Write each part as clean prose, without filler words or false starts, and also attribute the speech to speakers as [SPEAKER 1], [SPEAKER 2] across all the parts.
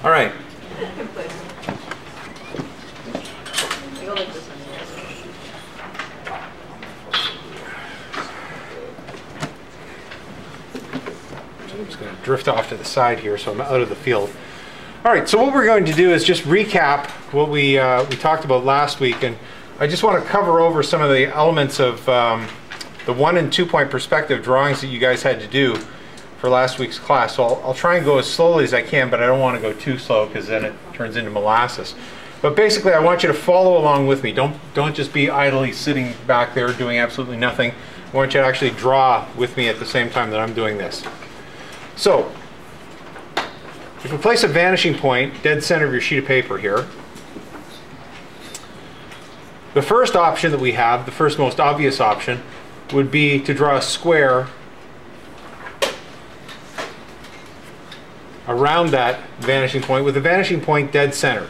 [SPEAKER 1] All right. I'm just going to drift off to the side here so I'm out of the field. All right, so what we're going to do is just recap what we talked about last week, and I just want to cover over some of the elements of the 1 and 2 point perspective drawings that you guys had to do for last week's class. So I'll try and go as slowly as I can, but I don't want to go too slow because then it turns into molasses. But basically I want you to follow along with me. Don't just be idly sitting back there doing absolutely nothing. I want you to actually draw with me at the same time that I'm doing this. So if we place a vanishing point dead center of your sheet of paper here, the first option that we have, the first most obvious option, would be to draw a square around that vanishing point with the vanishing point dead center.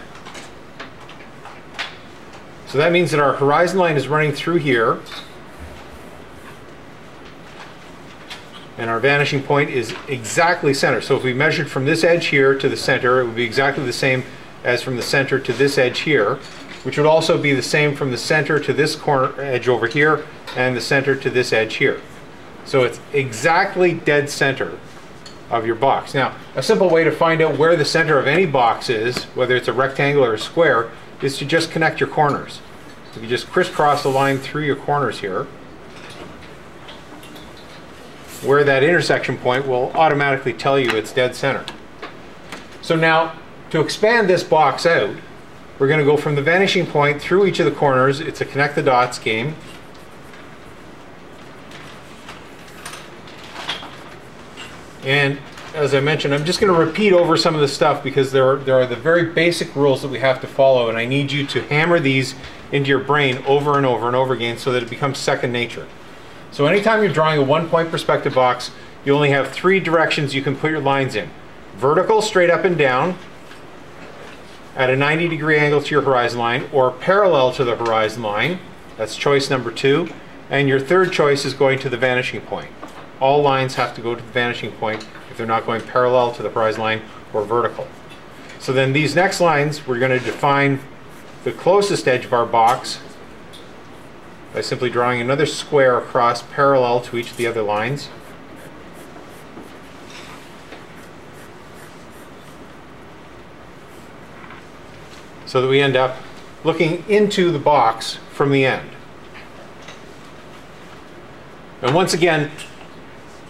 [SPEAKER 1] So that means that our horizon line is running through here, and our vanishing point is exactly center. So if we measured from this edge here to the center, it would be exactly the same as from the center to this edge here, which would also be the same from the center to this corner edge over here and the center to this edge here. So it's exactly dead center of your box. Now, a simple way to find out where the center of any box is, whether it's a rectangle or a square, is to just connect your corners. If you just crisscross a line through your corners here, where that intersection point will automatically tell you it's dead center. So now, to expand this box out, we're going to go from the vanishing point through each of the corners. It's a connect the dots game. And as I mentioned, I'm just going to repeat over some of the stuff because there are the very basic rules that we have to follow, and I need you to hammer these into your brain over and over and over again so that it becomes second nature. So anytime you're drawing a 1 point perspective box, you only have 3 directions you can put your lines in. Vertical, straight up and down, at a 90-degree angle to your horizon line, or parallel to the horizon line. That's choice number 2. And your third choice is going to the vanishing point. All lines have to go to the vanishing point if they're not going parallel to the horizon line or vertical. So then these next lines, we're going to define the closest edge of our box by simply drawing another square across parallel to each of the other lines. So that we end up looking into the box from the end. And once again,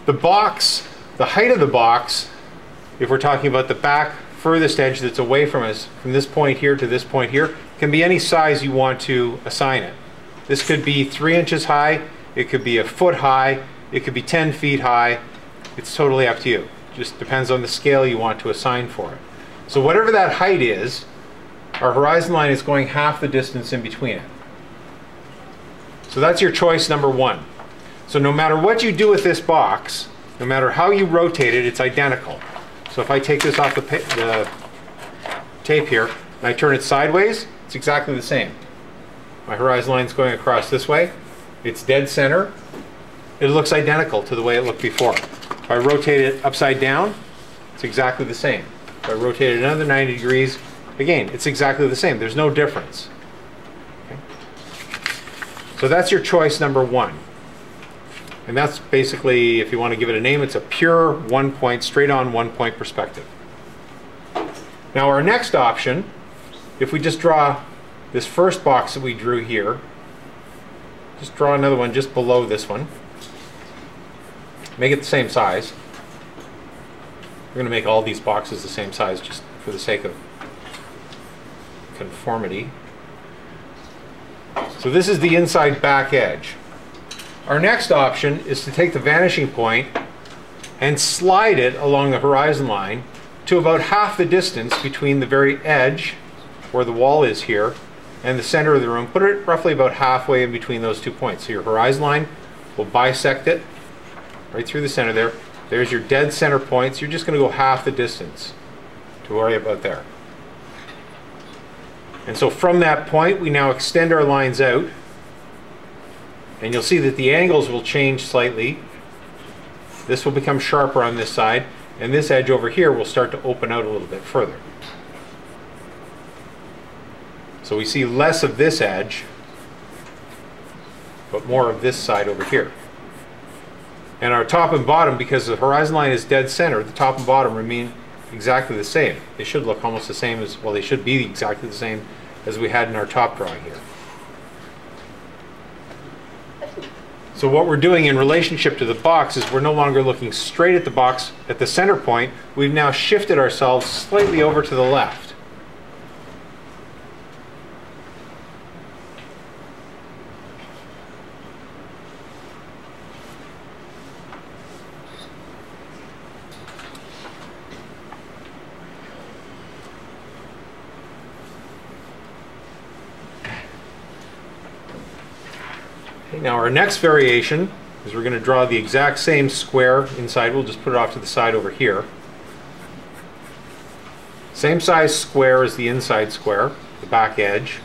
[SPEAKER 1] the box, the height of the box, if we're talking about the back furthest edge that's away from us, from this point here to this point here, can be any size you want to assign it. This could be 3 inches high, it could be a foot high, it could be 10 feet high. It's totally up to you. Just depends on the scale you want to assign for it. So whatever that height is, our horizon line is going half the distance in between it. So that's your choice number 1. So no matter what you do with this box, no matter how you rotate it, it's identical. So if I take this off the tape here and I turn it sideways, it's exactly the same. My horizon line is going across this way. It's dead center. It looks identical to the way it looked before. If I rotate it upside down, it's exactly the same. If I rotate it another 90 degrees, again, it's exactly the same. There's no difference. Okay? So that's your choice number 1. And that's basically, if you want to give it a name, it's a pure 1 point, straight on 1 point perspective. Now our next option, if we just draw this first box that we drew here, just draw another one just below this one. Make it the same size. We're going to make all these boxes the same size just for the sake of conformity. So this is the inside back edge. Our next option is to take the vanishing point and slide it along the horizon line to about half the distance between the very edge, where the wall is here, and the center of the room. Put it roughly about halfway in between those 2 points. So your horizon line will bisect it right through the center there. There's your dead center point. So you're just going to go half the distance to worry about there. And so from that point, we now extend our lines out. And you'll see that the angles will change slightly. This will become sharper on this side. and this edge over here will start to open out a little bit further. So we see less of this edge, but more of this side over here. And our top and bottom, because the horizon line is dead center, the top and bottom remain exactly the same. They should look almost the same as, well, they should be exactly the same as we had in our top drawing here. So what we're doing in relationship to the box is we're no longer looking straight at the box at the center point. We've now shifted ourselves slightly over to the left. Now our next variation is we're going to draw the exact same square inside. We'll just put it off to the side over here. Same size square as the inside square, the back edge.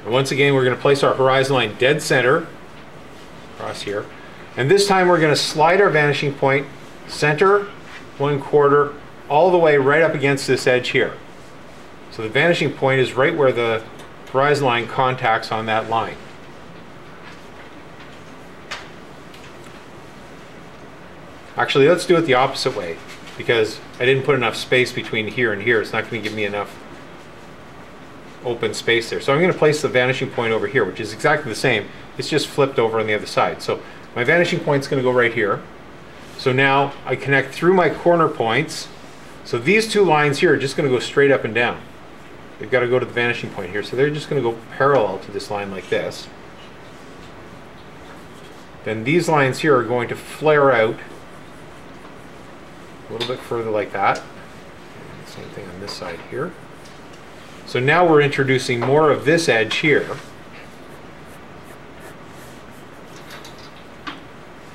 [SPEAKER 1] And once again, we're going to place our horizon line dead center across here. And this time we're going to slide our vanishing point center 1/4 all the way right up against this edge here. So the vanishing point is right where the horizon line contacts on that line. Actually, let's do it the opposite way, because I didn't put enough space between here and here. It's not going to give me enough open space there. So I'm going to place the vanishing point over here, which is exactly the same. It's just flipped over on the other side. So my vanishing point is going to go right here. So now I connect through my corner points. So these two lines here are just going to go straight up and down. They've got to go to the vanishing point here. So they're just going to go parallel to this line like this. Then these lines here are going to flare out a little bit further like that. And same thing on this side here. So now we're introducing more of this edge here.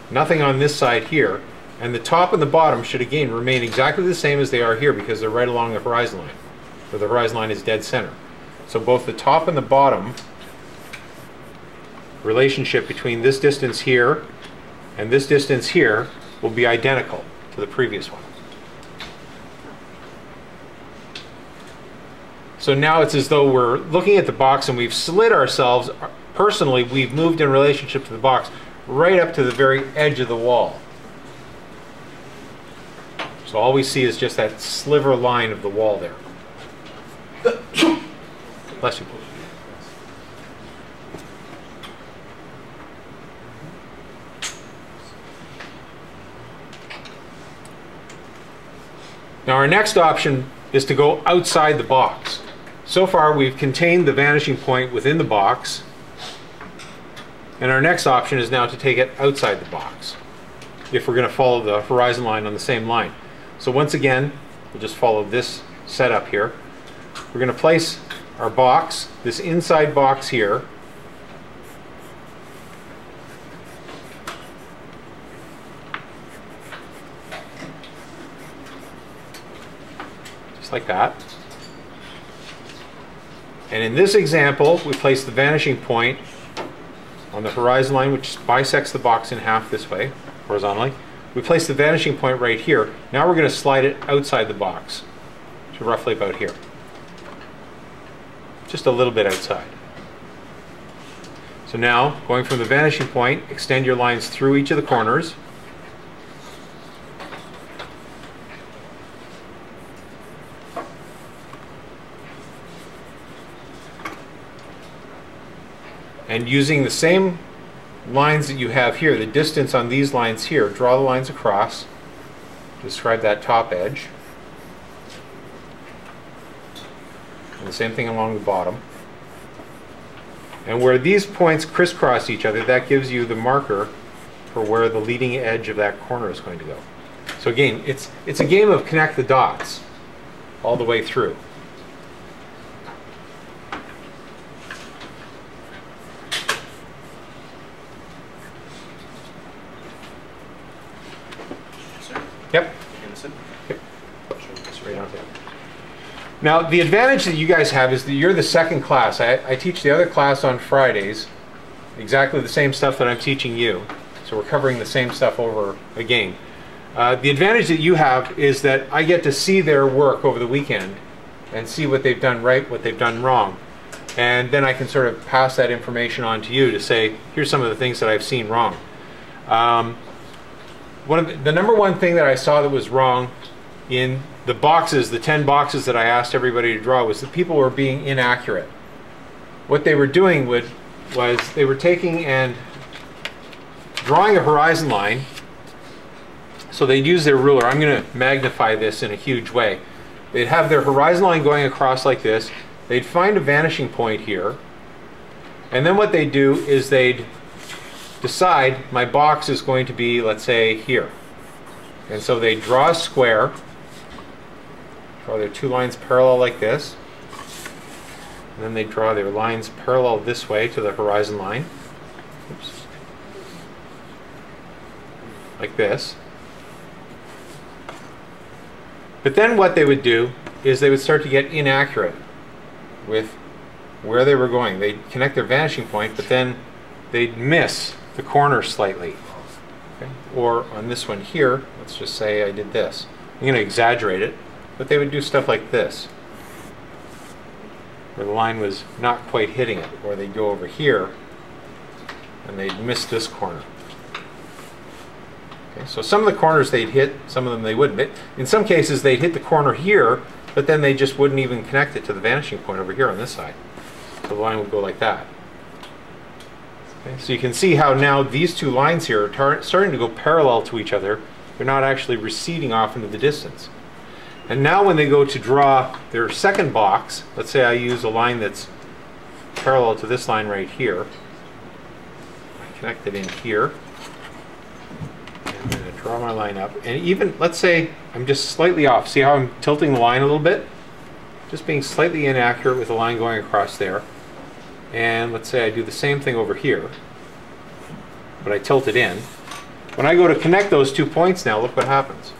[SPEAKER 1] Nothing on this side here. And the top and the bottom should again remain exactly the same as they are here, because they're right along the horizon line, where the horizon line is dead center. So both the top and the bottom relationship between this distance here and this distance here will be identical to the previous one. So now it's as though we're looking at the box and we've slid ourselves. Personally, we've moved in relationship to the box right up to the very edge of the wall. So all we see is just that sliver line of the wall there. Bless you. Now our next option is to go outside the box. So far we've contained the vanishing point within the box, and our next option is now to take it outside the box, if we're going to follow the horizon line on the same line. So once again, we'll just follow this setup here. We're going to place our box, this inside box here, just like that. And in this example, we place the vanishing point on the horizon line, which bisects the box in half this way, horizontally. We place the vanishing point right here. Now we're going to slide it outside the box to roughly about here. Just a little bit outside. So now, going from the vanishing point, extend your lines through each of the corners. And using the same lines that you have here, the distance on these lines here, draw the lines across to describe that top edge. And the same thing along the bottom. And where these points crisscross each other, that gives you the marker for where the leading edge of that corner is going to go. So again, it's a game of connect the dots all the way through. Yep.
[SPEAKER 2] Innocent.
[SPEAKER 1] Yep. Right on there. Now, the advantage that you guys have is that you're the second class. I teach the other class on Fridays, exactly the same stuff that I'm teaching you. So we're covering the same stuff over again. The advantage that you have is that I get to see their work over the weekend and see what they've done right, what they've done wrong. And then I can sort of pass that information on to you to say, here's some of the things that I've seen wrong. The number one thing that I saw that was wrong in the boxes, the 10 boxes that I asked everybody to draw, was that people were being inaccurate. What they were doing was they were taking and drawing a horizon line. So they'd use their ruler. I'm going to magnify this in a huge way. They'd have their horizon line going across like this. They'd find a vanishing point here. And then what they'd do is they'd decide my box is going to be, let's say, here. And so they draw a square. Draw their two lines parallel like this. And then they draw their lines parallel this way to the horizon line. Oops. Like this. But then what they would do is they would start to get inaccurate with where they were going. They'd connect their vanishing point, but then they'd miss the corner slightly. Okay? Or on this one here, let's just say I did this. I'm going to exaggerate it, but they would do stuff like this, where the line was not quite hitting it. Or they'd go over here, and they'd miss this corner. Okay, so some of the corners they'd hit, some of them they wouldn't. But in some cases they'd hit the corner here, but then they just wouldn't even connect it to the vanishing point over here on this side. So the line would go like that. Okay, so you can see how now these two lines here are starting to go parallel to each other. They're not actually receding off into the distance. And now when they go to draw their second box, let's say I use a line that's parallel to this line right here. I connect it in here. I'm going to draw my line up, and even, let's say I'm just slightly off. See how I'm tilting the line a little bit? Just being slightly inaccurate with the line going across there. And let's say I do the same thing over here, but I tilt it in. When I go to connect those 2 points now, look what happens.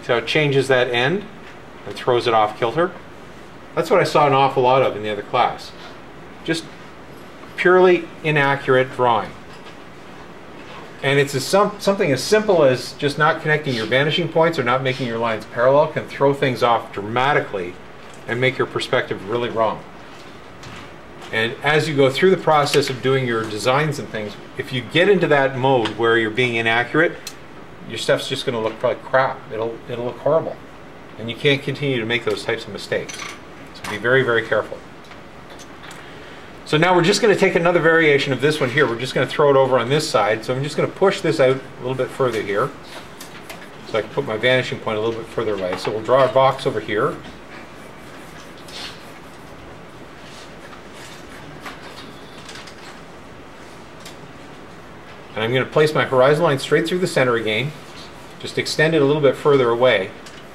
[SPEAKER 1] See how it changes that end and throws it off kilter? That's what I saw an awful lot of in the other class. Just purely inaccurate drawing. And it's something as simple as just not connecting your vanishing points or not making your lines parallel can throw things off dramatically and make your perspective really wrong. And as you go through the process of doing your designs and things, if you get into that mode where you're being inaccurate, your stuff's just going to look like crap. It'll look horrible. And you can't continue to make those types of mistakes. So be very, very careful. So now we're just going to take another variation of this one here. We're just going to throw it over on this side. So I'm just going to push this out a little bit further here, so I can put my vanishing point a little bit further away. So we'll draw our box over here. And I'm going to place my horizon line straight through the center again. Just extend it a little bit further away.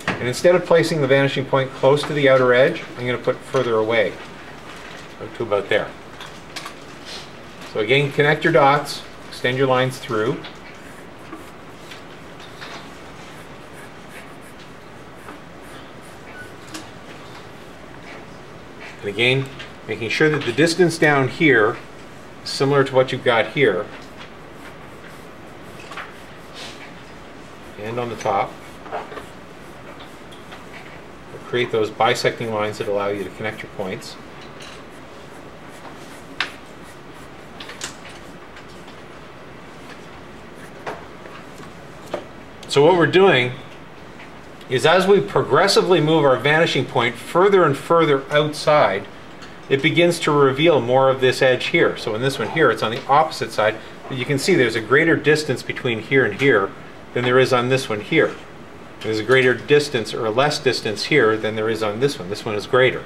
[SPEAKER 1] And instead of placing the vanishing point close to the outer edge, I'm going to put it further away, up to about there. So again, connect your dots, extend your lines through. And again, making sure that the distance down here is similar to what you've got here. And on the top. We'll create those bisecting lines that allow you to connect your points. So what we're doing is, as we progressively move our vanishing point further and further outside, it begins to reveal more of this edge here. So in this one here, it's on the opposite side, but you can see there's a greater distance between here and here than there is on this one here. There's a greater distance or less distance here than there is on this one. This one is greater.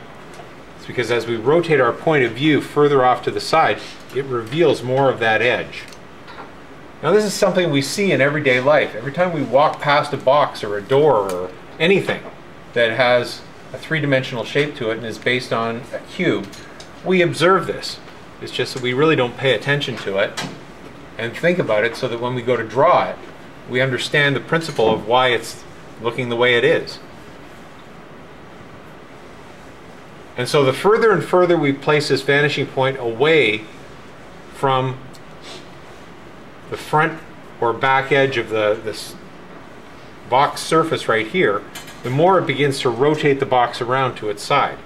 [SPEAKER 1] It's because as we rotate our point of view further off to the side, it reveals more of that edge. Now this is something we see in everyday life. Every time we walk past a box or a door or anything that has a three-dimensional shape to it and is based on a cube, we observe this. It's just that we really don't pay attention to it and think about it, so that when we go to draw it, we understand the principle of why it's looking the way it is. And so the further and further we place this vanishing point away from the front or back edge of this box surface right here, the more it begins to rotate the box around to its side.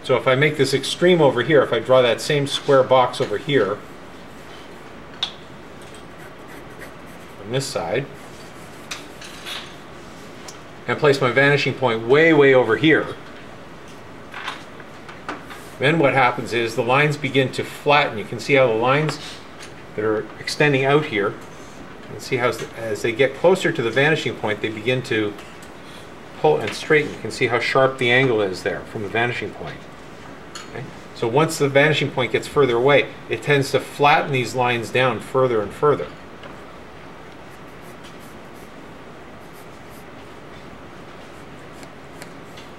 [SPEAKER 1] So if I make this extreme over here, if I draw that same square box over here on this side and place my vanishing point way, way over here, then what happens is the lines begin to flatten. You can see how the lines that are extending out here, you can see how as they get closer to the vanishing point, they begin to pull and straighten. You can see how sharp the angle is there from the vanishing point. Okay? So once the vanishing point gets further away, it tends to flatten these lines down further and further.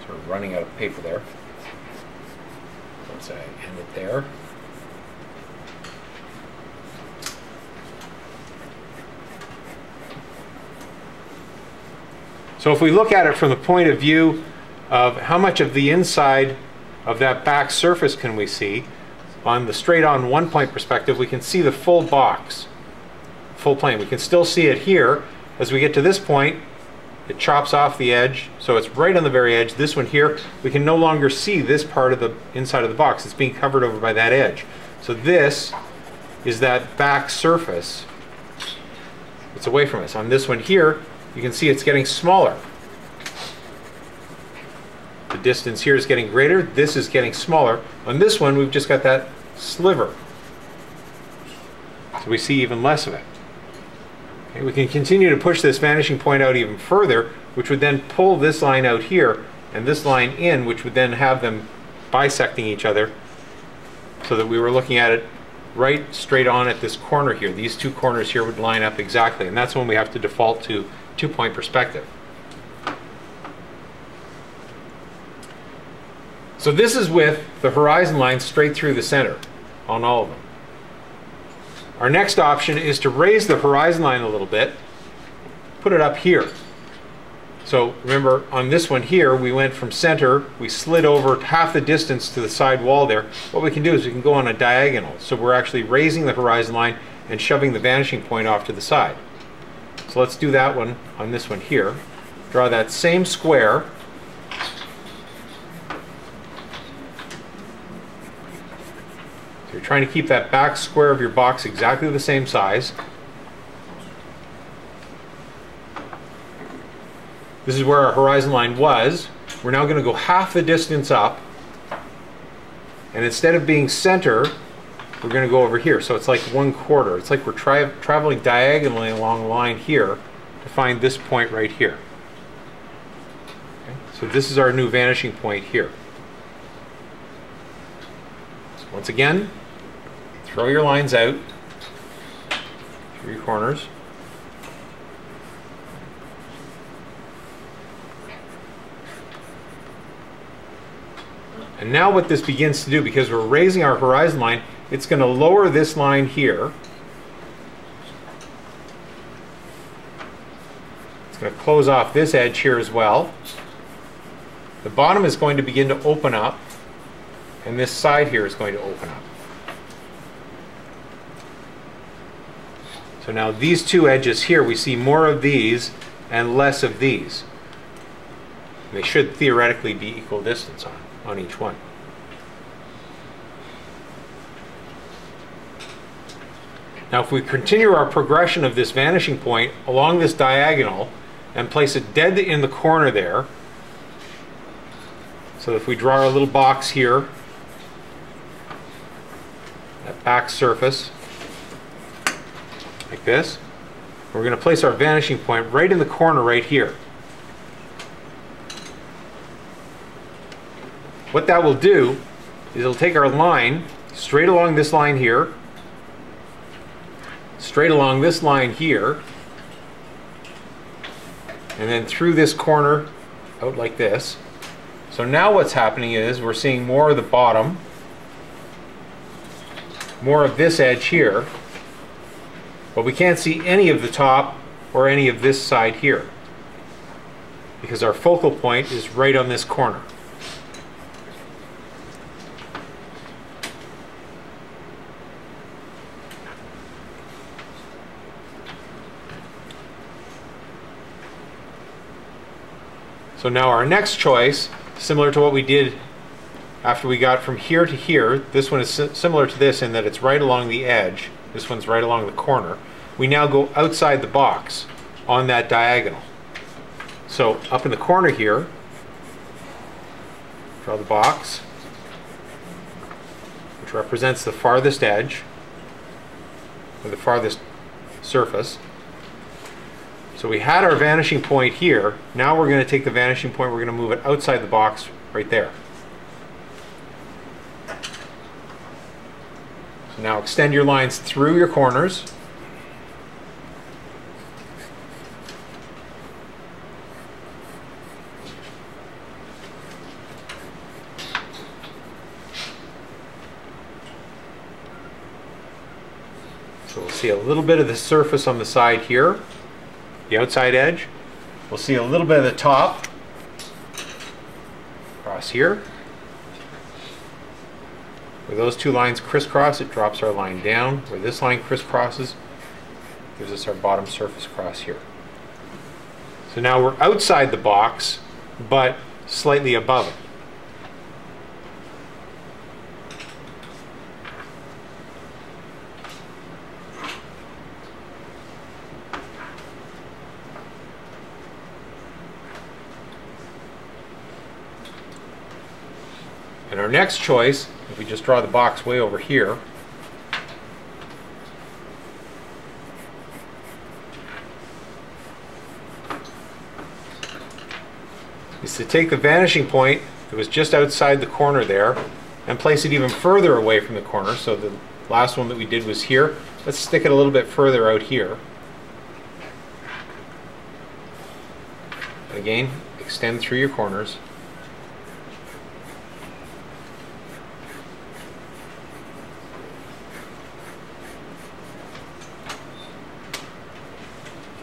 [SPEAKER 1] Sort of running out of paper there. Once I end it there. So if we look at it from the point of view of how much of the inside of that back surface can we see, on the straight on one point perspective, we can see the full box, full plane. We can still see it here. As we get to this point, it chops off the edge, so it's right on the very edge. This one here, we can no longer see this part of the inside of the box. It's being covered over by that edge. So this is that back surface. It's away from us. On this one here, you can see it's getting smaller. The distance here is getting greater. This is getting smaller. On this one, we've just got that sliver. So we see even less of it. Okay, we can continue to push this vanishing point out even further, which would then pull this line out here and this line in, which would then have them bisecting each other, so that we were looking at it right straight on at this corner here. These two corners here would line up exactly, and that's when we have to default to two-point perspective. So this is with the horizon line straight through the center on all of them. Our next option is to raise the horizon line a little bit, put it up here. So remember, on this one here, we went from center, we slid over half the distance to the side wall there. What we can do is we can go on a diagonal. So we're actually raising the horizon line and shoving the vanishing point off to the side. So let's do that one on this one here. Draw that same square. So you're trying to keep that back square of your box exactly the same size. This is where our horizon line was. We're now going to go half the distance up. And instead of being center, we're going to go over here. So it's like 1/4. It's like we're traveling diagonally along the line here to find this point right here. Okay? So this is our new vanishing point here. So once again, throw your lines out through your corners. And now what this begins to do, because we're raising our horizon line, it's going to lower this line here. It's going to close off this edge here as well. The bottom is going to begin to open up, and this side here is going to open up. So now these two edges here, we see more of these and less of these. They should theoretically be equal distance on each one. Now if we continue our progression of this vanishing point along this diagonal and place it dead in the corner there, so if we draw our little box here, that back surface, like this, we're going to place our vanishing point right in the corner right here. What that will do is it'll take our line straight along this line here, straight along this line here, and then through this corner out like this. So now what's happening is we're seeing more of the bottom, more of this edge here, but we can't see any of the top or any of this side here, because our focal point is right on this corner. So now our next choice, similar to what we did after we got from here to here, this one is similar to this in that it's right along the edge. This one's right along the corner. We now go outside the box on that diagonal. So up in the corner here, draw the box, which represents the farthest edge, or the farthest surface. So we had our vanishing point here. Now we're going to take the vanishing point, we're going to move it outside the box right there. So now extend your lines through your corners. So we'll see a little bit of the surface on the side here, the outside edge. We'll see a little bit of the top across here. Where those two lines crisscross, it drops our line down. Where this line crisscrosses, gives us our bottom surface across here. So now we're outside the box, but slightly above it. And our next choice, if we just draw the box way over here, is to take the vanishing point that was just outside the corner there and place it even further away from the corner. So the last one that we did was here. Let's stick it a little bit further out here. Again, extend through your corners.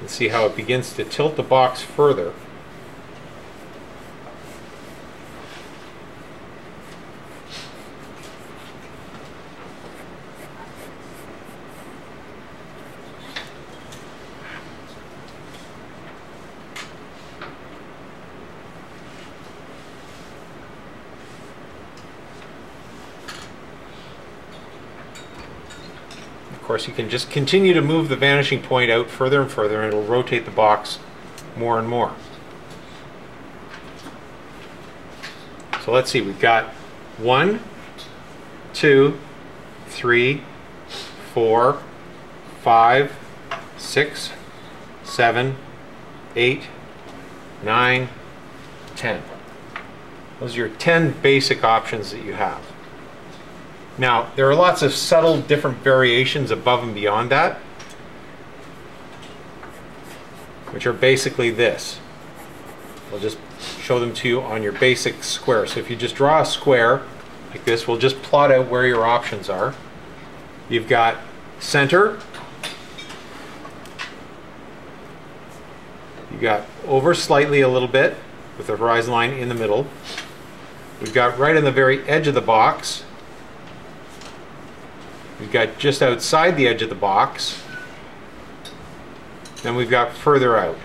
[SPEAKER 1] See how it begins to tilt the box further. Of course, you can just continue to move the vanishing point out further and further, and it'll rotate the box more and more. So let's see, we've got 1, 2, 3, 4, 5, 6, 7, 8, 9, 10. Those are your 10 basic options that you have. Now, there are lots of subtle different variations above and beyond that, which are basically this. We'll just show them to you on your basic square. So if you just draw a square like this, we'll just plot out where your options are. You've got center, you've got over slightly a little bit with the horizon line in the middle. We've got right on the very edge of the box. We've got just outside the edge of the box. Then we've got further out.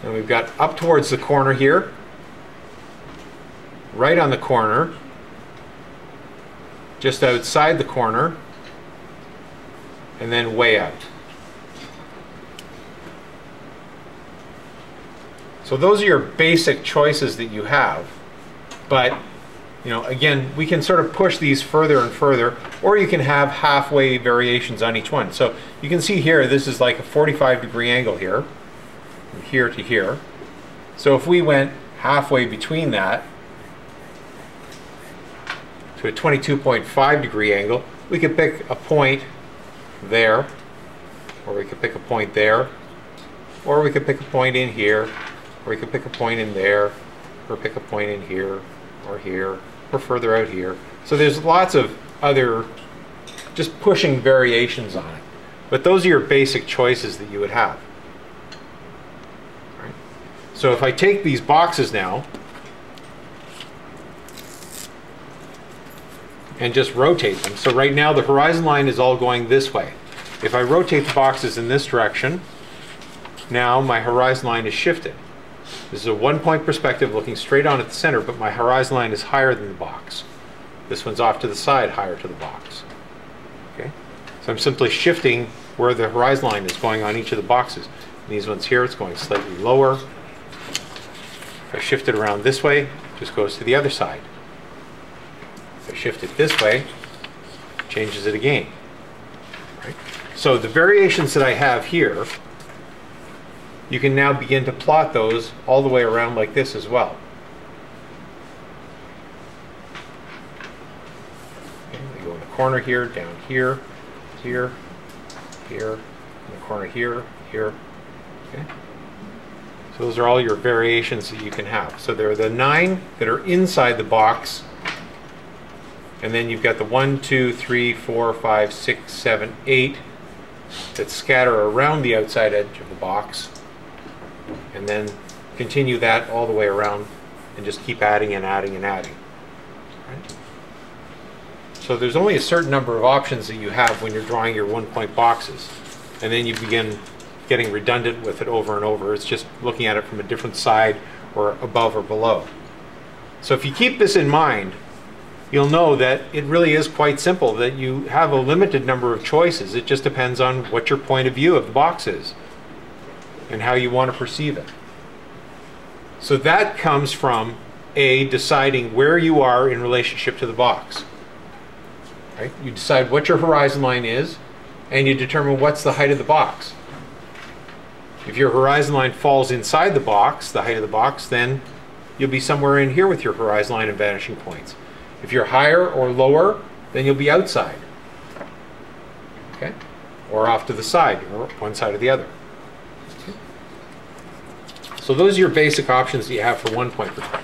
[SPEAKER 1] And we've got up towards the corner here, right on the corner, just outside the corner, and then way out. So those are your basic choices that you have. But again, we can sort of push these further and further, or you can have halfway variations on each one. So you can see here, this is like a 45-degree angle here, from here to here. So if we went halfway between that to a 22.5-degree angle, we could pick a point there, or we could pick a point there, or we could pick a point in here, or we could pick a point in there, or pick a point in here, or here, or further out here. So there's lots of other just pushing variations on it. But those are your basic choices that you would have. All right. So if I take these boxes now and just rotate them. So right now the horizon line is all going this way. If I rotate the boxes in this direction, now my horizon line is shifted. This is a one-point perspective looking straight on at the center, but my horizon line is higher than the box. This one's off to the side, higher to the box. Okay? So I'm simply shifting where the horizon line is going on each of the boxes. And these ones here, it's going slightly lower. If I shift it around this way, it just goes to the other side. If I shift it this way, it changes it again. Right? So the variations that I have here, you can now begin to plot those all the way around like this as well. Okay, we go in the corner here, down here, here, here, in the corner here, here. Okay. So those are all your variations that you can have. So there are the 9 that are inside the box, and then you've got the 1, 2, 3, 4, 5, 6, 7, 8 that scatter around the outside edge of the box. And then continue that all the way around and just keep adding and adding and adding. Right? So there's only a certain number of options that you have when you're drawing your one-point boxes. And then you begin getting redundant with it over and over. It's just looking at it from a different side or above or below. So if you keep this in mind, you'll know that it really is quite simple, that you have a limited number of choices. It just depends on what your point of view of the box is and how you want to perceive it. So that comes from deciding where you are in relationship to the box. Right? You decide what your horizon line is, and you determine what's the height of the box. If your horizon line falls inside the box, the height of the box, then you'll be somewhere in here with your horizon line and vanishing points. If you're higher or lower, then you'll be outside. Okay? Or off to the side, or one side or the other. So those are your basic options that you have for one-point perspective.